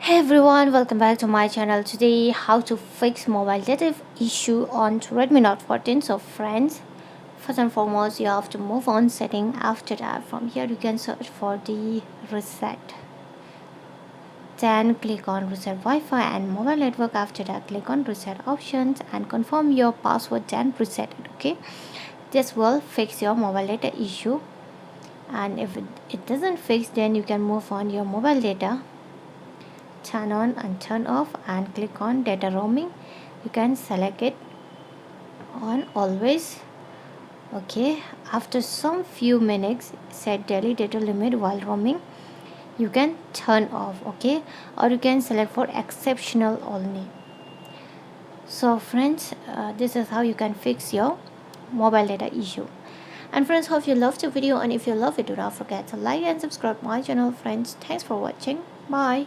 Hey everyone, welcome back to my channel. Today, how to fix mobile data issue on Redmi Note 14. So friends, first and foremost, you have to move on setting. After that, from here you can search for the reset. Then click on reset Wi-Fi and mobile network. After that, click on reset options and confirm your password, then reset it. Okay, this will fix your mobile data issue. And if it doesn't fix, then you can move on your mobile data, turn on and turn off, and click on data roaming. You can select it on always. Okay, after some few minutes, set daily data limit while roaming. You can turn off. Okay, or you can select for exceptional only. So friends, this is how you can fix your mobile data issue. And friends, hope you loved the video, and if you love it, do not forget to like and subscribe my channel. Friends, thanks for watching. Bye.